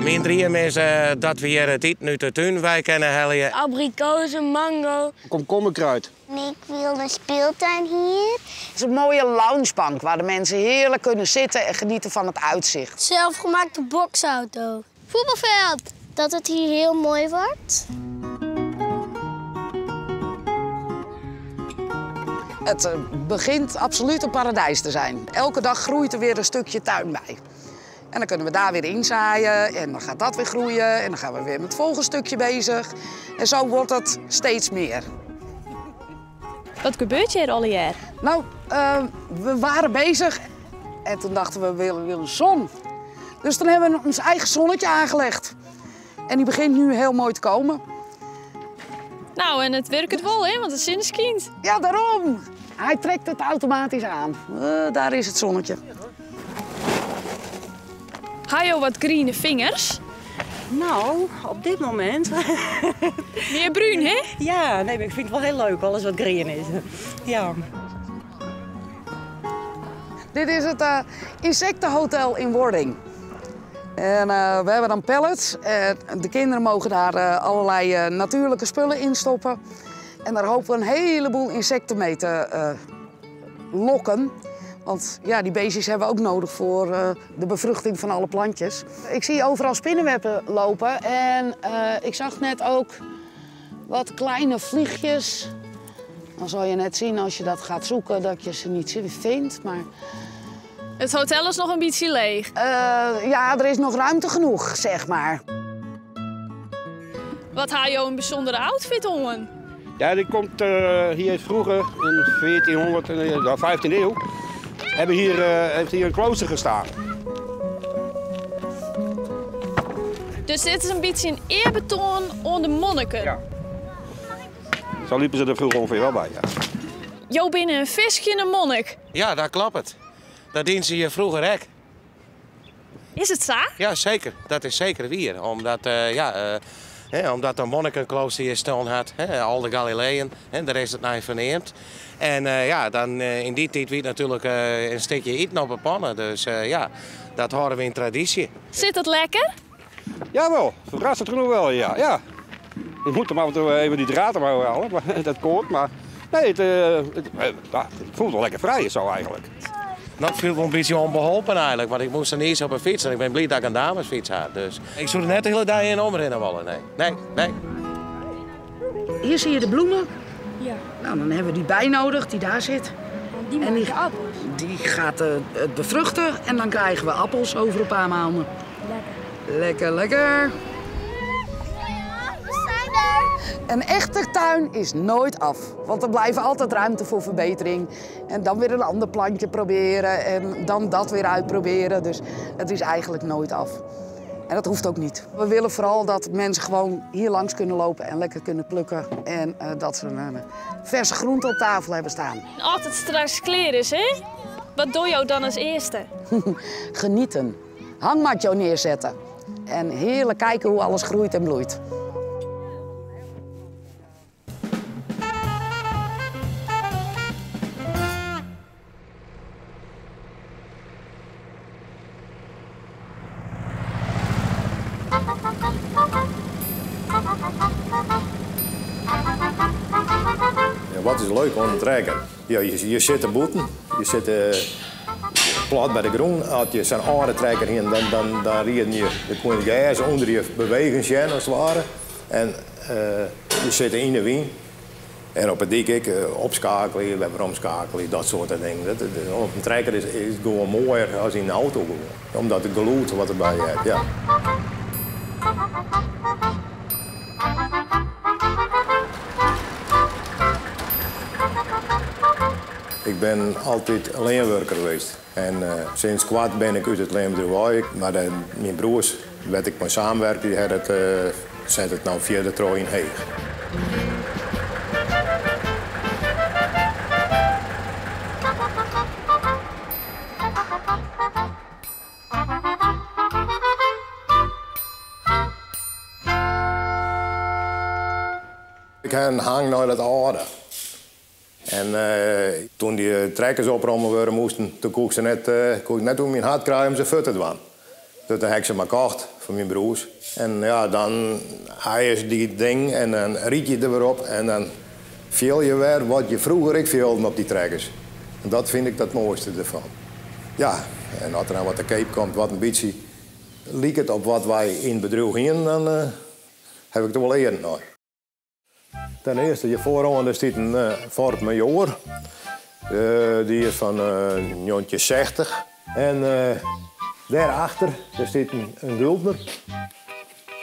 Mijn droom is dat we hier het eten uit de tuin wij kunnen halen. Abrikozen, mango. Komkommerkruid. Ik wil een speeltuin hier. Het is een mooie loungebank waar de mensen heerlijk kunnen zitten en genieten van het uitzicht. Zelfgemaakte boksauto. Voetbalveld. Dat het hier heel mooi wordt. Het begint absoluut een paradijs te zijn. Elke dag groeit er weer een stukje tuin bij. En dan kunnen we daar weer inzaaien en dan gaat dat weer groeien. En dan gaan we weer met het volgende stukje bezig. En zo wordt het steeds meer. Wat gebeurt hier al jaar? Nou, we waren bezig en toen dachten we willen zon. Dus dan hebben we ons eigen zonnetje aangelegd. En die begint nu heel mooi te komen. Nou, en het werkt het wel, hè? Want het zin is kind. Ja, daarom. Hij trekt het automatisch aan. Daar is het zonnetje. Hajo wat groene vingers. Nou, op dit moment. Meer bruin, hè? Ja, nee, maar ik vind het wel heel leuk, alles wat green is. Ja. Dit is het insectenhotel in Wording. En we hebben dan pallets. De kinderen mogen daar allerlei natuurlijke spullen in stoppen. En daar hopen we een heleboel insecten mee te lokken. Want ja, die beestjes hebben we ook nodig voor de bevruchting van alle plantjes. Ik zie overal spinnenwebben lopen en ik zag net ook wat kleine vliegjes. Dan zal je net zien als je dat gaat zoeken dat je ze niet vindt. Maar... Het hotel is nog een beetje leeg. Ja, er is nog ruimte genoeg, zeg maar. Wat Hajo een bijzondere outfit om? Ja, die komt hier vroeger in 1400, de 15e eeuw. Heeft hier een klooster gestaan. Dus dit is een beetje een eerbetoon aan de monniken. Ja. Zo liepen ze er vroeger ongeveer wel bij, ja. Jo, binnen een visje en een monnik. Ja, dat klopt het. Dat dienen ze hier vroeger ook. Is het zo? Ja, zeker. Dat is zeker weer. Omdat, omdat de monnikenklooster hier staan had, al de Galileeën, daar is het naar verneemd. En dan in die tijd werd natuurlijk een stukje eten op de pannen. Dus dat houden we in traditie. Zit het lekker? Jawel, verrassend genoeg wel, ja. Je moet hem af en toe even die draad omhoog halen, maar dat komt. Maar nee, het voelt wel lekker vrij zo eigenlijk. Dat viel wel een beetje onbeholpen eigenlijk, want ik moest er niet eens op een fiets en ik ben blij dat ik een damesfiets had. Dus ik zou er net de hele dag in omrennen willen, nee. Hier zie je de bloemen. Ja. Nou, dan hebben we die bij nodig, die daar zit. Die En maken appels. die gaat het bevruchten en dan krijgen we appels over een paar maanden. Lekker. We zijn er. Een echte tuin is nooit af, want er blijft altijd ruimte voor verbetering. En dan weer een ander plantje proberen en dan dat weer uitproberen. Dus het is eigenlijk nooit af. En dat hoeft ook niet. We willen vooral dat mensen gewoon hier langs kunnen lopen en lekker kunnen plukken. En dat ze een verse groente op tafel hebben staan. Altijd straks kleren is, hè? Wat doe je dan als eerste? Genieten. Hangmatje neerzetten. En heerlijk kijken hoe alles groeit en bloeit. Ja, wat is leuk om te trekken? Ja, je zit er boeten, je zit plat bij de grond. Als je zo'n andere trekker in, dan rieden je de gas onder je beweging zien, als het ware. En je zit in de wind. En op het dik opschakelen, weer omschakelen, dat soort dingen. Op een trekker is gewoon mooier dan in een auto. Omdat het geluid wat erbij hebt, ja. Ik ben altijd alleenwerker geweest. En sinds kwart ben ik uit het Leemderwaai. Maar mijn broers, werd ik maar samenwerken, die zet het nou via de trooi in Heeg. Ik heb een hang naar het oude. En toen die trekkers oprommen worden moesten, toen kon ik net om mijn hart krijgen om ze voeten te doen. Dus dan heb ik ze maar gekocht voor mijn broers. En ja, dan hij is die ding en dan riet je er weer op en dan viel je weer wat je vroeger ik viel op die trekkers. En dat vind ik het mooiste ervan. Ja, en als er nou wat de cape komt, wat een beetje liek het op wat wij in het bedrijf hebben, dan heb ik er wel eerder naar. Ten eerste, je voorhand er staat een Ford Major. Die is van 1960. En daarachter daar staat een Guldner.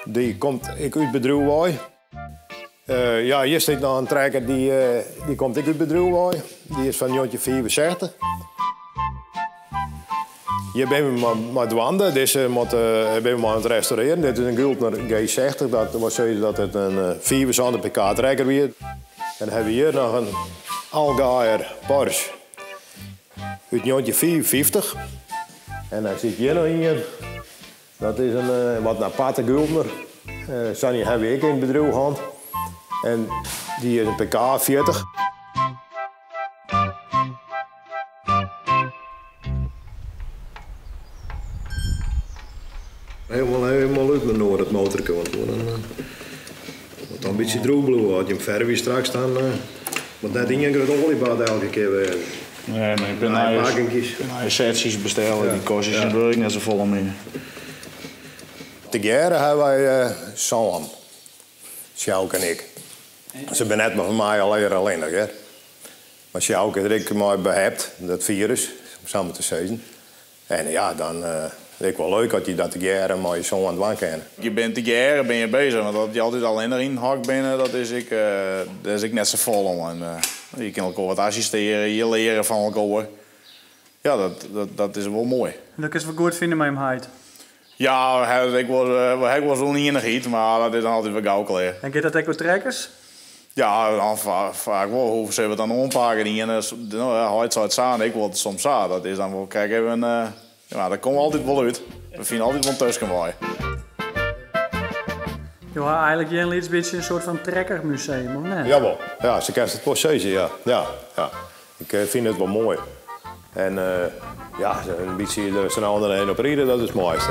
Die komt ik uit het bedrijf. Ja, hier staat nog een trekker die komt ik uit het bedrijf. Die is van 1964. Hier ben we maar dwanden, dus ben we maar aan het restaureren. Dit is een Guldner G60, dat was dat het een 400 pk trekker was. En dan hebben we hier nog een Allgaier Porsche uit 1954. En dan zit hier nog een. Dat is een wat een aparte Guldner. Zo'n hebben ik in het bedrijf gehad. En die is een pk 40. Helemaal leuk met Noord, het motorke. Want dan wordt een beetje droebelen. Als je hem ver weer straks dan moet net in een groot oliebad elke keer weer. Nee, maar ik ben naar sessies bestellen, die kostjes en wil ik net zo vol mee. Te jaren hebben wij samen, Sjouk en ik. Ze zijn net van mij alleen nog, hè. Maar Sjouk en ik maar behept, dat virus, samen te zeggen. En ja, dan is het wel leuk dat je dat te jaren maar je zo aan het waan kennen. Je bent te jaren ben je bezig, want dat je altijd alleen erin hakt binnen, dat is ik net zo vol om. En, je kan elkaar wat assisteren, je leren van elkaar. Ja, dat is wel mooi. En dat is wel goed vinden met hem heid. Ja, ik was wel niet enig, maar dat is dan altijd weer gauw klaar. En gaat dat ook met trekkers? Ja, dan vaak wel. Hoe ze het dan ompakken die en hij zou het samen, ik wil het soms samen. Dat is dan wel, kijk even, ja, dat komt altijd wel uit. We vinden altijd wel tussen mooi. Ja, eigenlijk hier een beetje een soort van trekkermuseum, of net? Jawel, ja, ze kent het wel zeggen, ja. Ja. Ik vind het wel mooi. En ja, een beetje er zijn anderen heen op rijden, dat is het mooiste.